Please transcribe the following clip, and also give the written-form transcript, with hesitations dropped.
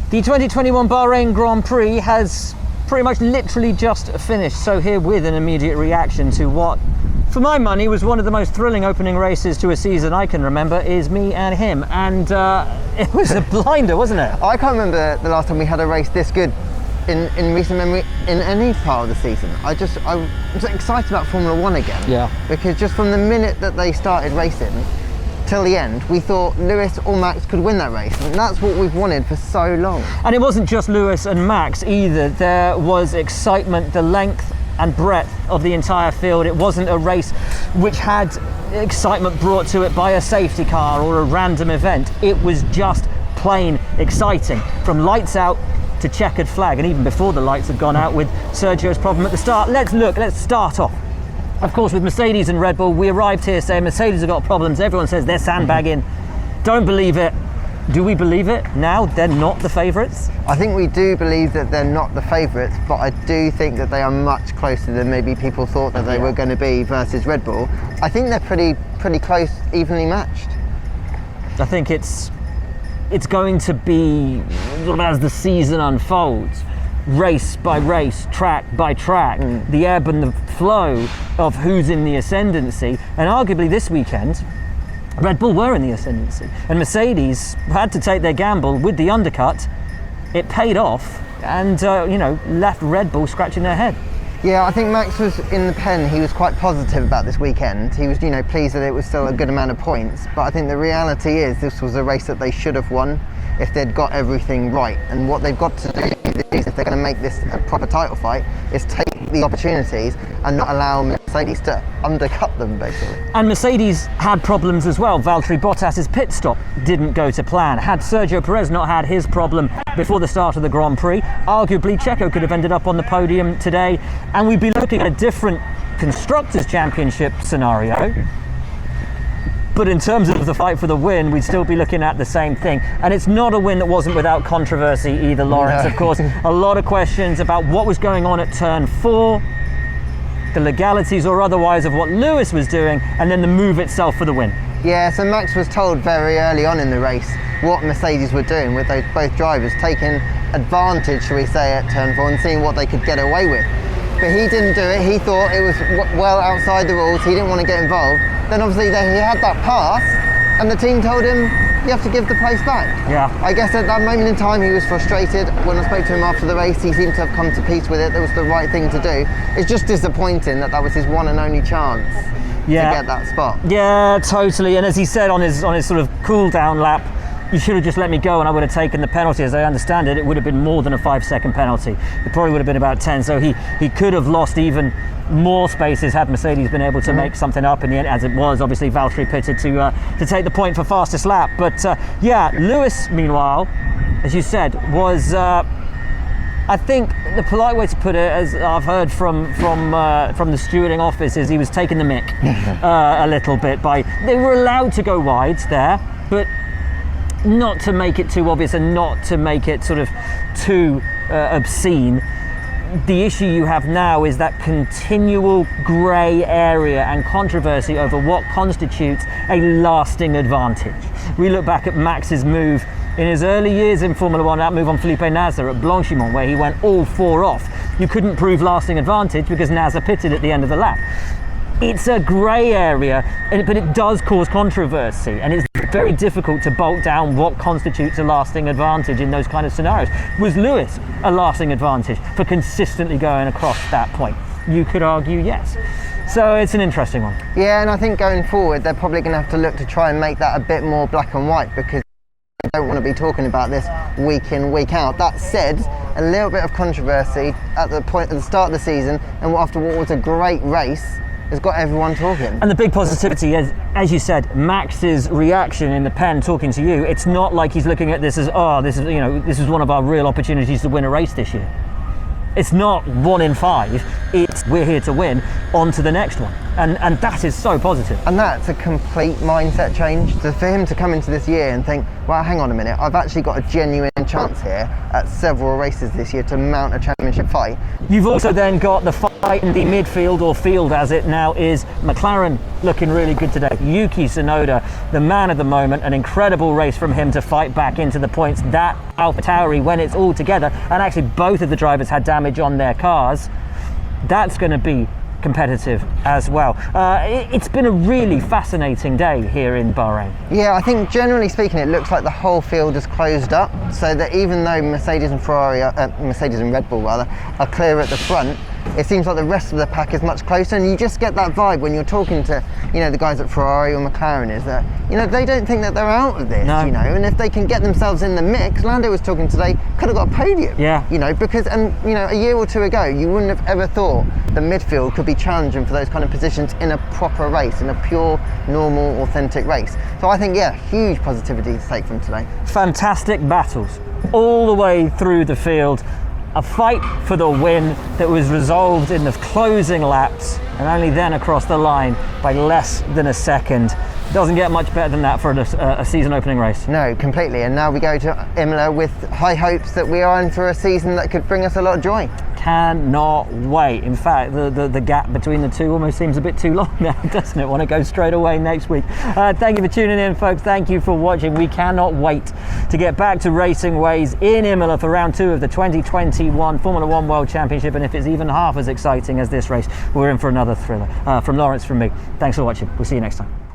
The 2021 Bahrain Grand Prix has pretty much literally just finished, so here with an immediate reaction to what, for my money, was one of the most thrilling opening races to a season I can remember is me and him, and it was a blinder, wasn't it? I can't remember the last time we had a race this good in recent memory in any part of the season. I was excited about Formula One again. Yeah. Because just from the minute that they started racing till the end, we thought Lewis or Max could win that race, and that's what we've wanted for so long. And it wasn't just Lewis and Max either. There was excitement, the length and breadth of the entire field. It wasn't a race which had excitement brought to it by a safety car or a random event. It was just plain exciting, from lights out to checkered flag, and even before the lights had gone out with Sergio's problem at the start. Let's start off, of course, with Mercedes and Red Bull. We arrived here saying Mercedes have got problems. Everyone says they're sandbagging. Don't believe it. Do we believe it now? They're not the favourites? I think we do believe that they're not the favourites, but I do think that they are much closer than maybe people thought that they were going to be versus Red Bull. I think they're pretty close, evenly matched. I think it's going to be, as the season unfolds, race by race, track by track, the ebb and the flow of who's in the ascendancy. And arguably this weekend, Red Bull were in the ascendancy, and Mercedes had to take their gamble with the undercut. It paid off, and left Red Bull scratching their head. Yeah, I think Max was in the pen. He was quite positive about this weekend. He was, pleased that it was still a good amount of points. But I think the reality is this was a race that they should have won if they'd got everything right. And what they've got to do is, if they're going to make this a proper title fight, is take the opportunities and not allow Mercedes to undercut them, basically. And Mercedes had problems as well. Valtteri Bottas's pit stop didn't go to plan. Had Sergio Perez not had his problem before the start of the Grand Prix, arguably Checo could have ended up on the podium today, and we'd be looking at a different Constructors' Championship scenario. But in terms of the fight for the win, we'd still be looking at the same thing. And it's not a win that wasn't without controversy either, Lawrence. No. Of course, a lot of questions about what was going on at turn 4, the legalities or otherwise of what Lewis was doing, and then the move itself for the win. Yeah, so Max was told very early on in the race what Mercedes were doing with those both drivers, taking advantage, shall we say, at turn 4 and seeing what they could get away with. But he didn't do it. He thought it was well outside the rules. He didn't want to get involved. Then obviously he had that pass, and the team told him, you have to give the place back. Yeah. I guess at that moment in time he was frustrated. When I spoke to him after the race, he seemed to have come to peace with it. That was the right thing to do. It's just disappointing that was his one and only chance to get that spot. Yeah, totally. And as he said on his sort of cool down lap, you should have just let me go and I would have taken the penalty. As I understand it, it would have been more than a 5-second penalty. It probably would have been about 10. So he could have lost even more spaces had Mercedes been able to make something up in the end. As it was, obviously Valtteri pitted to take the point for fastest lap. But Lewis, meanwhile, as you said, was I think the polite way to put it, as I've heard from the stewarding office, is he was taking the mick a little bit. They were allowed to go wide there, but not to make it too obvious and not to make it sort of too obscene. The issue you have now is that continual grey area and controversy over what constitutes a lasting advantage. We look back at Max's move in his early years in Formula One, that move on Felipe Nasr at Blanchimont, where he went all 4 off. You couldn't prove lasting advantage because Nasr pitted at the end of the lap. It's a grey area, but it does cause controversy, and it's very difficult to bolt down what constitutes a lasting advantage in those kind of scenarios. Was Lewis a lasting advantage for consistently going across that point? You could argue yes. So it's an interesting one. Yeah, and I think going forward, they're probably going to have to look to try and make that a bit more black and white, because they don't want to be talking about this week in, week out. That said, a little bit of controversy at the start of the season, and after what was a great race, has got everyone talking. And the big positivity is, as you said, Max's reaction in the pen talking to you, it's not like he's looking at this as, this is one of our real opportunities to win a race this year. It's not 1 in 5, it's we're here to win, on to the next one. And that is so positive. And that's a complete mindset change. So for him to come into this year and think, well, hang on a minute, I've actually got a genuine chance here at several races this year to mount a championship fight. You've also then got the Right in the midfield, or field as it now is, McLaren looking really good today. Yuki Tsunoda, the man of the moment, an incredible race from him to fight back into the points. That AlphaTauri, when it's all together, and actually both of the drivers had damage on their cars, that's going to be competitive as well. It's been a really fascinating day here in Bahrain. Yeah, I think generally speaking it looks like the whole field is closed up, so that even though Mercedes and Red Bull rather are clear at the front, it seems like the rest of the pack is much closer, and you just get that vibe when you're talking to, you know, the guys at Ferrari or McLaren, is that, you know, they don't think that they're out of this. No. You know, and if they can get themselves in the mix, Lando was talking today, could have got a podium. Yeah. You know, because, and you know, a year or two ago you wouldn't have ever thought the midfield could be challenging for those kind of positions in a proper race, in a pure, normal, authentic race. So I think, yeah, huge positivity to take from today. Fantastic battles all the way through the field. A fight for the win that was resolved in the closing laps, and only then across the line by less than a second. Doesn't get much better than that for a season opening race. No, completely. And now we go to Imola with high hopes that we are in for a season that could bring us a lot of joy. Cannot wait. In fact, the gap between the two almost seems a bit too long now, doesn't it? Want to go straight away next week. Thank you for tuning in, folks. Thank you for watching. We cannot wait to get back to racing ways in Imola for round 2 of the 2021 Formula One World Championship. And if it's even half as exciting as this race, we're in for another thriller. From Lawrence, from me, thanks for watching. We'll see you next time.